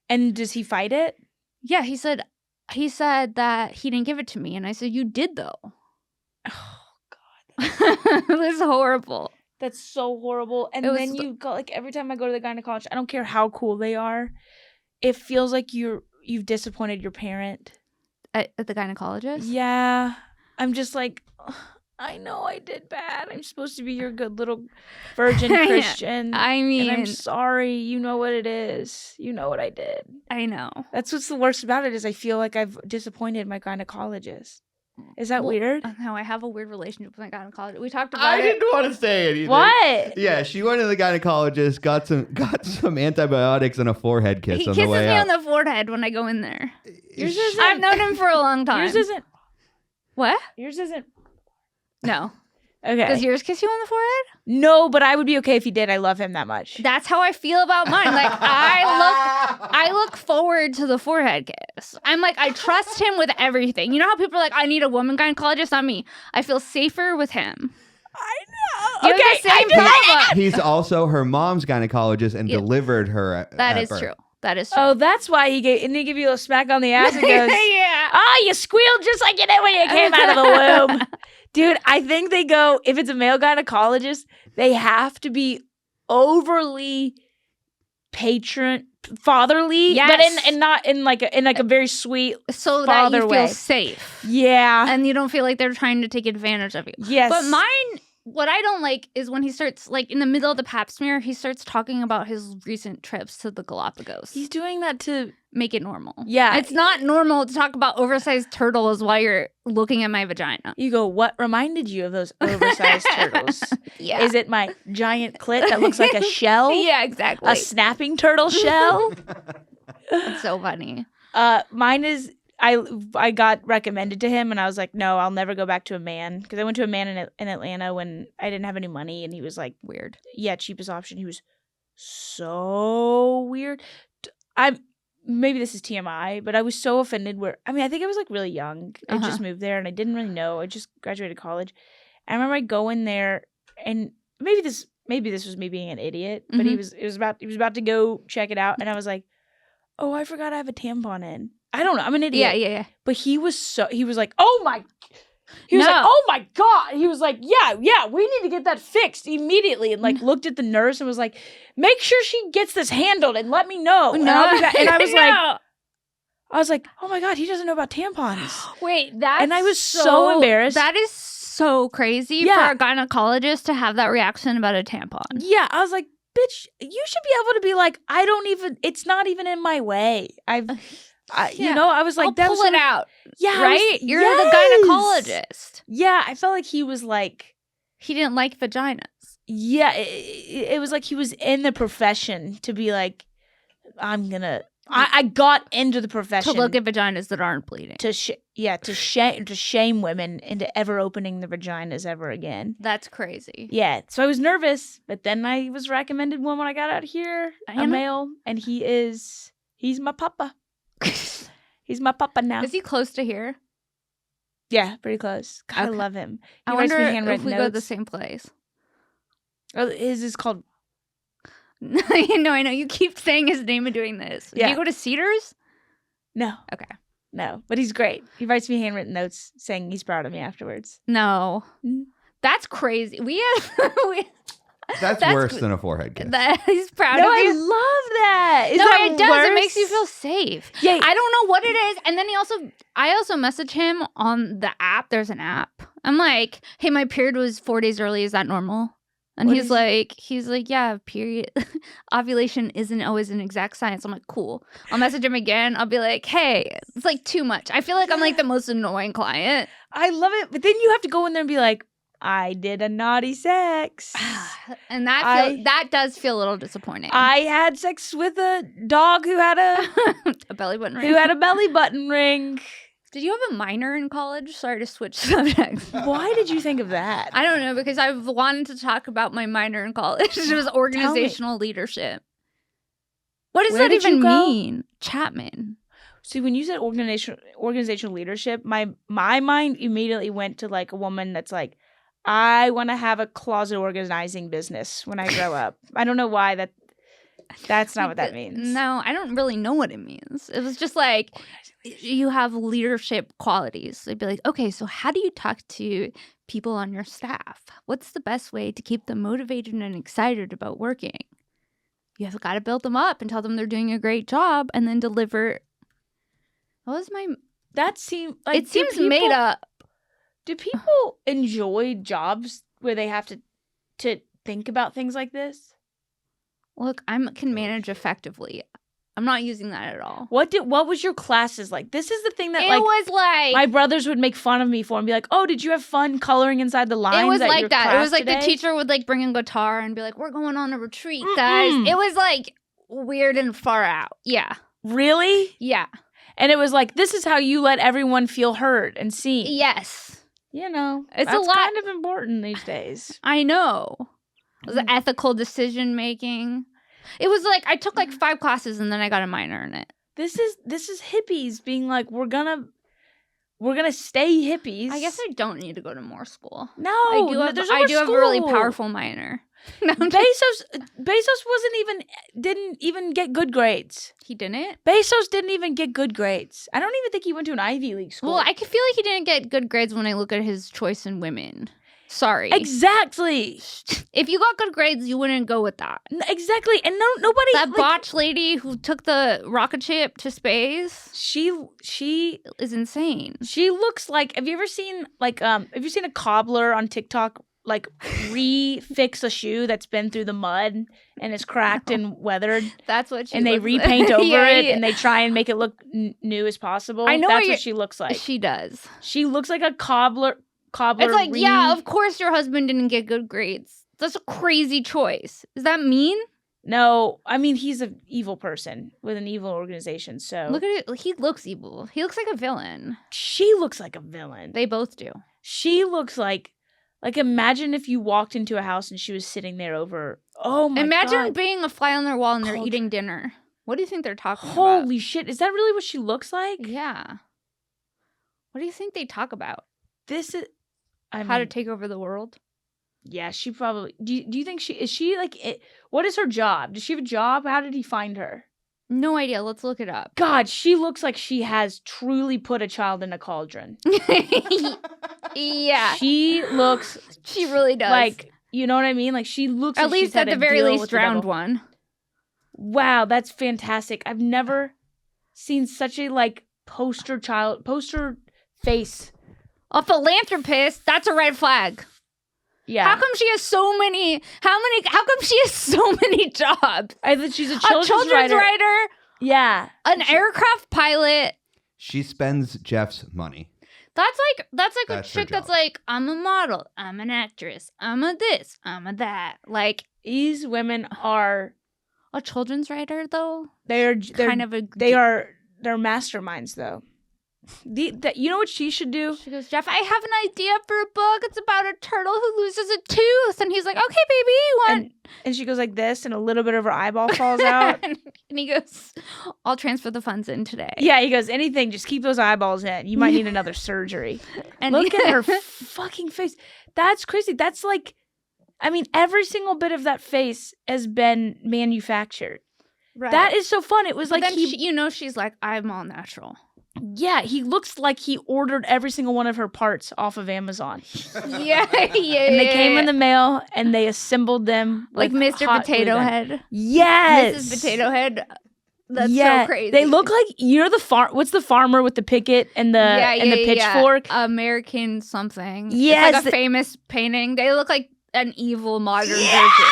And does he fight it? Yeah, he said that he didn't give it to me. And I said, you did though. Oh, God. It was horrible. That's so horrible. And It then was- you go, like, every time I go to the gynecologist, I don't care how cool they are, it feels like you've disappointed your parent. At the gynecologist? Yeah. I'm just like, ugh, I know I did bad. I'm supposed to be your good little virgin Christian. I mean, and I'm sorry. You know what it is. You know what I did. I know. That's what's the worst about it is I feel like I've disappointed my gynecologist. Is that Well, weird? No, I have a weird relationship with my gynecologist. We talked about I it. didn't want to say anything. What? Yeah, she went to the gynecologist, got some antibiotics and a forehead kiss He on kisses the way me out. on the forehead when I go in there. Yours isn't. I've known him for a long time. Yours isn't. What? Yours isn't. No. Okay. Does yours kiss you on the forehead? No, but I would be okay if he did. I love him that much. That's how I feel about mine. Like I look forward to the forehead kiss. I'm like, I trust him with everything. You know how people are like, I need a woman gynecologist? Not me. I feel safer with him. I You know. have the same problem. He's also her mom's gynecologist and Yeah. delivered her. At That is birth. true. That is true. Oh, that's why he give you a smack on the ass and goes, yeah. oh, you squealed just like you did when you came out of the womb. Dude, I think they go, if it's a male gynecologist, they have to be overly fatherly, Yes. but in not in like a very sweet So that father you feel way. safe. Yeah. And you don't feel like they're trying to take advantage of you. Yes. But mine, what I don't like is when he starts, like in the middle of the pap smear, he starts talking about his recent trips to the Galapagos. He's doing that to Make it normal. Yeah. It's not normal to talk about oversized turtles while you're looking at my vagina. you go, what reminded you of those oversized turtles? Yeah. Is it my giant clit that looks like a shell? Yeah, exactly. A snapping turtle shell? It's so funny. Mine is I got recommended to him and I was like, no, I'll never go back to a man because I went to a man in Atlanta when I didn't have any money and he was like, Weird. yeah, cheapest option. He was so weird. Maybe this is TMI, but I was so offended I think I was like really young. I just moved there and I didn't really know. I just graduated college. I remember I go in there and maybe this was me being an idiot, but he was about to go check it out and I was like, "Oh, I forgot I have a tampon in." I don't know. I'm an idiot. Yeah. But he was like, "Oh my." He was like, "Oh my God." He was like, yeah, we need to get that fixed immediately. And like looked at the nurse and was like, "Make sure she gets this handled and let me know." And I was like, "Oh my God, he doesn't know about tampons." Wait, and I was so embarrassed. That is so crazy for a gynecologist to have that reaction about a tampon. Yeah, I was like, "Bitch, you should be able to be like, it's not even in my way. You know, I was like, I'll pull it out. Yeah, right? You're the gynecologist. Yeah, I felt like he was like, he didn't like vaginas. Yeah, it was like he was in the profession to be like, I got into the profession to look at vaginas that aren't bleeding. To shame women into ever opening the vaginas ever again. That's crazy. Yeah, so I was nervous, but then I was recommended one when I got out here, a male, and he's my papa. He's my papa now. Is he close to here? Yeah, pretty close. God, I love him. I wonder if we go to the same place. Oh, his is called. I know. You keep saying his name and doing this. Yeah. Do you go to Cedars? No. Okay. No, but he's great. He writes me handwritten notes saying he's proud of me afterwards. No. That's crazy. That's worse than a forehead kiss. He's proud of you. I love that. It does. Worse? It makes you feel safe. Yeah. I don't know what it is. And then I also message him on the app. There's an app. I'm like, "Hey, my period was 4 days early. Is that normal?" And he's like, "Yeah, period. Ovulation isn't always an exact science." I'm like, "Cool." I'll message him again. I'll be like, "Hey, it's like too much." I feel like I'm like the most annoying client. I love it. But then you have to go in there and be like, "I did a naughty sex." And that does feel a little disappointing. I had sex with a dog who had a belly button ring. Who had a belly button ring. Did you have a minor in college? Sorry to switch subjects. Why did you think of that? I don't know, because I've wanted to talk about my minor in college. It was organizational leadership. What does that even mean? Chapman. See, when you said organizational leadership, my mind immediately went to like a woman that's like, "I want to have a closet organizing business when I grow up." I don't know why that's not what that means. No, I don't really know what it means. It was just like, you have leadership qualities. They'd be like, "Okay, so how do you talk to people on your staff? What's the best way to keep them motivated and excited about working? You have got to build them up and tell them they're doing a great job and then deliver." That seems like it seems made up. Do people enjoy jobs where they have to think about things like this? Look, I can manage effectively. I'm not using that at all. What was your classes like? This is the thing that it was like my brothers would make fun of me for and be like, "Oh, did you have fun coloring inside the lines?" It was like that. It was like today? The teacher would like bring a guitar and be like, "We're going on a retreat, guys." It was like weird and far out. Yeah. Really? Yeah. And it was like, this is how you let everyone feel heard and seen. Yes. You know, it's that's a lot. Kind of important these days. I know. It was ethical decision making. It was like I took like 5 classes and then I got a minor in it. This is hippies being like, we're gonna stay hippies. I guess I don't need to go to more school. No, I do have a really powerful minor. No, didn't even get good grades. He didn't? Bezos didn't even get good grades. I don't even think he went to an Ivy League school. Well, I feel like he didn't get good grades when I look at his choice in women. Sorry. Exactly. If you got good grades, you wouldn't go with that. Exactly. And nobody. That botch lady who took the rocket ship to space. She is insane. She looks like. Have you ever seen a cobbler on TikTok like refix a shoe that's been through the mud and is cracked and weathered? That's what she. And they repaint over it and they try and make it look new as possible. I know that's what she looks like. She does. She looks like a cobbler. It's like, yeah, of course your husband didn't get good grades. That's a crazy choice. Is that mean? No, I mean, he's an evil person with an evil organization, so... Look at it. He looks evil. He looks like a villain. She looks like a villain. They both do. She looks like Like, imagine if you walked into a house and she was sitting there over. Oh my Imagine God. being a fly on their wall and they're Culture. eating dinner. What do you think they're talking about? Holy shit. Is that really what she looks like? Yeah. What do you think they talk about? This is. How to take over the world? Yeah, she probably. Do you think is she like. What is her job? Does she have a job? How did he find her? No idea. Let's look it up. God, she looks like she has truly put a child in a cauldron. Yeah. She looks. She really does. Like, you know what I mean? Like, she looks at like least she's had at the a very deal least with the drowned devil. one. Wow, that's fantastic. I've never seen such a like poster face. A philanthropist, that's a red flag. Yeah. How come she has so many how come she has so many jobs? I thought she's a A children's writer. Yeah. An aircraft pilot. She spends Jeff's money. That's like That's a her chick that's job. like, I'm a model, I'm an actress, I'm a this, I'm a that. Like, These women are a children's writer though? they're Kind of a they're masterminds though. You know what she should do? She goes, Jeff, I have an idea for a book. It's about a turtle who loses a tooth. And he's like, okay, baby, you want... And she goes like this, and a little bit of her eyeball falls out. And he goes, I'll transfer the funds in today. Yeah, he goes, anything, just keep those eyeballs in. You might need another surgery. And Look at her fucking face. That's crazy. That's like, I mean, every single bit of that face has been manufactured. Right. That is so fun. It was like then she's like, I'm all natural. Yeah, he looks like he ordered every single one of her parts off of Amazon. Yeah. And they came in the mail and they assembled them like with Mr. hot Potato glue gun. Head. Yes. Mrs. Potato Head. That's so crazy. They look like, you know, what's the farmer with the picket and the pitchfork? American something. Yes. It's like a famous painting. They look like an evil modern version.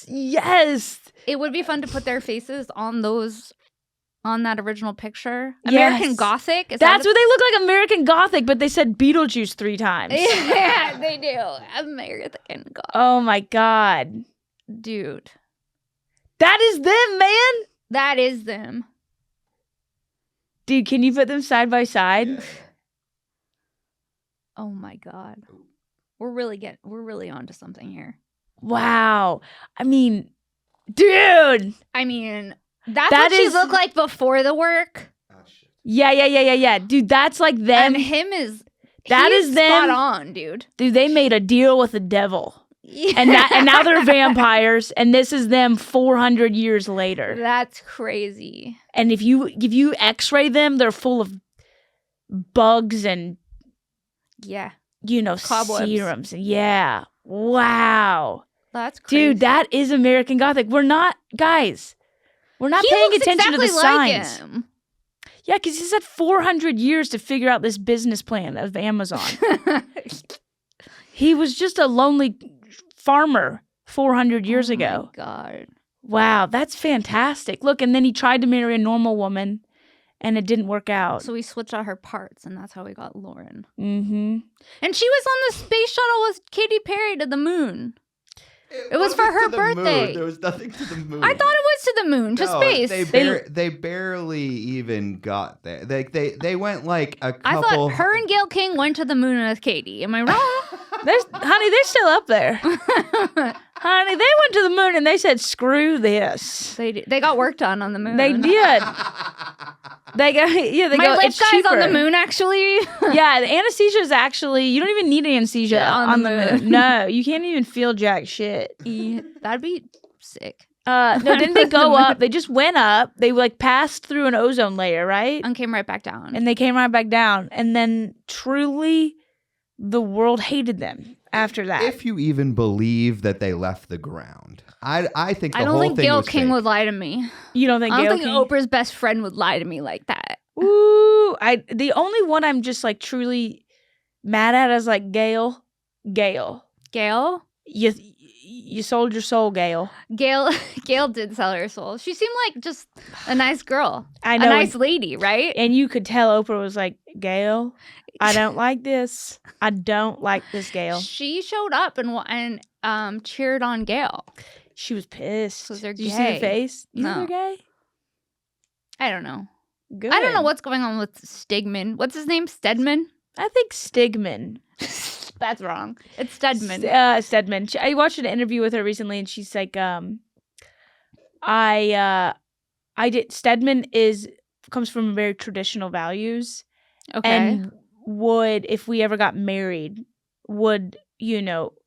Yes. It would be fun to put their faces on that original picture. Yes. American Gothic. That's what they look like, American Gothic, but they said Beetlejuice 3 times. Yeah, they do. American Gothic. Oh my God. Dude. That is them, man. That is them. Dude, can you put them side by side? Oh my God. We're really onto something here. Wow. I mean, dude. I mean, that's what she looked like before the work. Oh, shit. Yeah. Dude, that's like them. And him is That he's is them. spot on, dude. Dude, they made a deal with the devil. Yeah. And now they're vampires, and this is them 400 years later. That's crazy. And if you x-ray them, they're full of bugs and Yeah. Cobwebs. Serums. Yeah. Wow. That's crazy. Dude, that is American Gothic. We're not paying attention to the signs. Him. Yeah, because he's had 400 years to figure out this business plan of Amazon. He was just a lonely farmer 400 years ago. Oh my God. Wow, that's fantastic. Look, and then he tried to marry a normal woman, and it didn't work out. So we switched out her parts, and that's how we got Lauren. Mm-hmm. And she was on the space shuttle with Katy Perry to the moon. It was for her birthday. There was nothing to the moon. I thought it was to the moon, to space. They barely even got there. They went like a couple. I thought her and Gail King went to the moon with Katy. Am I wrong? Honey, they're still up there. Honey, they went to the moon and they said, screw this. They got work done on the moon. They did. My lip it's guy's cheaper. on the moon, actually. Yeah, the anesthesia is actually, you don't even need anesthesia on the moon. No, you can't even feel jack shit. That'd be sick. No, didn't they go up? They just went up. They passed through an ozone layer, right? And came right back down. And they came right back down. And then truly, the world hated them after that. If you even believe that they left the ground, I think the I don't whole think thing Gail was King fake. would lie to me. You don't think I Gail don't think King? Oprah's best friend would lie to me like that. Ooh, the only one I'm just like truly mad at is like Gail. Gail? You sold your soul, Gail. Gail did sell her soul. She seemed like just a nice girl. I know. A nice lady, right? And you could tell Oprah was like, Gail, I don't like this. I don't like this, Gail. She showed up and cheered on Gail. She was pissed. Because they're Did you see the face? You No. think they're gay? I don't know. Good. I don't know what's going on with Stegman. What's his name? Stedman? I think Stigman. That's wrong. It's Stedman. Stedman. I watched an interview with her recently, and she's like, Stedman comes from very traditional values. Okay. And would, if we ever got married, would,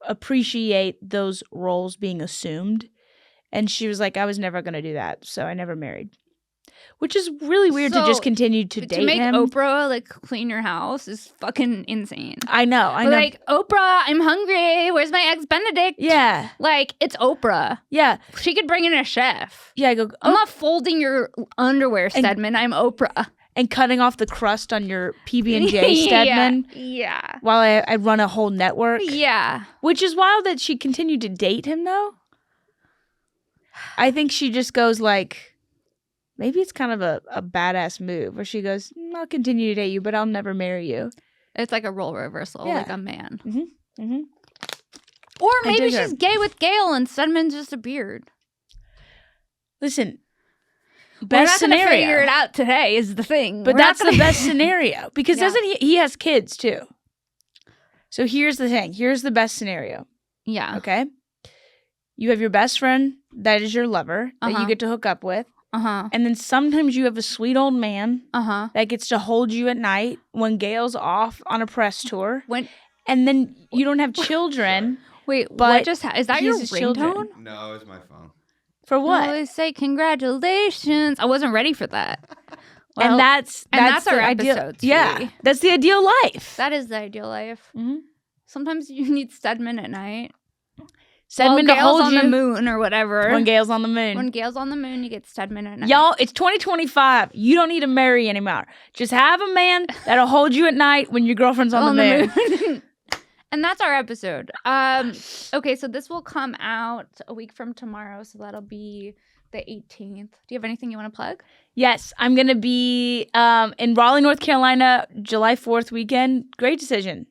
appreciate those roles being assumed. And she was like, I was never going to do that. So I never married. Which is really weird to just continue to date him. To make Oprah, clean your house is fucking insane. I know. Like, Oprah, I'm hungry. Where's my Eggs Benedict? Yeah. It's Oprah. Yeah. She could bring in a chef. Yeah, I go, I'm not folding your underwear, Stedman. I'm Oprah. And cutting off the crust on your PB&J, Stedman. Yeah. While I run a whole network. Yeah. Which is wild that she continued to date him, though. I think she just goes maybe it's kind of a badass move where she goes, I'll continue to date you, but I'll never marry you. It's like a role reversal, like a man. Mm-hmm. Mm-hmm. Or maybe she's gay with Gail and Stedman's just a beard. Listen, we're not going to figure it out today is the thing. But that's the best scenario because doesn't he has kids too. So here's the thing. Here's the best scenario. Yeah. Okay. You have your best friend that is your lover that you get to hook up with. And then sometimes you have a sweet old man that gets to hold you at night when Gail's off on a press tour. And then you don't have children. Wait, what just is that your ringtone? No, it's my phone. For what? I always say congratulations. I wasn't ready for that. Well, and that's our episode. Yeah, that's the ideal life. That is the ideal life. Mm-hmm. Sometimes you need Stedman at night. Stedman to hold on you the moon or whatever. When Gail's on the moon. When Gail's on the moon, you get Stedman at night. Y'all, it's 2025. You don't need to marry anymore. Just have a man that'll hold you at night when your girlfriend's on the moon. And that's our episode. Okay, so this will come out a week from tomorrow, so that'll be the 18th. Do you have anything you want to plug? Yes, I'm going to be in Raleigh, North Carolina, July 4th weekend. Great decision.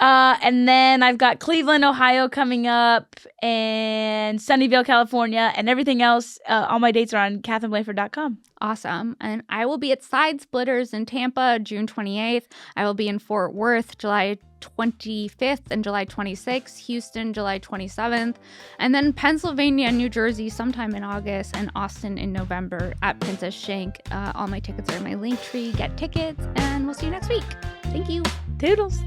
And then I've got Cleveland, Ohio coming up, and Sunnyvale, California, and everything else. All my dates are on KatherineBlanford.com. Awesome. And I will be at Side Splitters in Tampa, June 28th. I will be in Fort Worth, July 25th and July 26th, Houston, July 27th, and then Pennsylvania and New Jersey sometime in August, and Austin in November at Princess Shank. All my tickets are in my link tree. Get tickets, and we'll see you next week. Thank you. Toodles.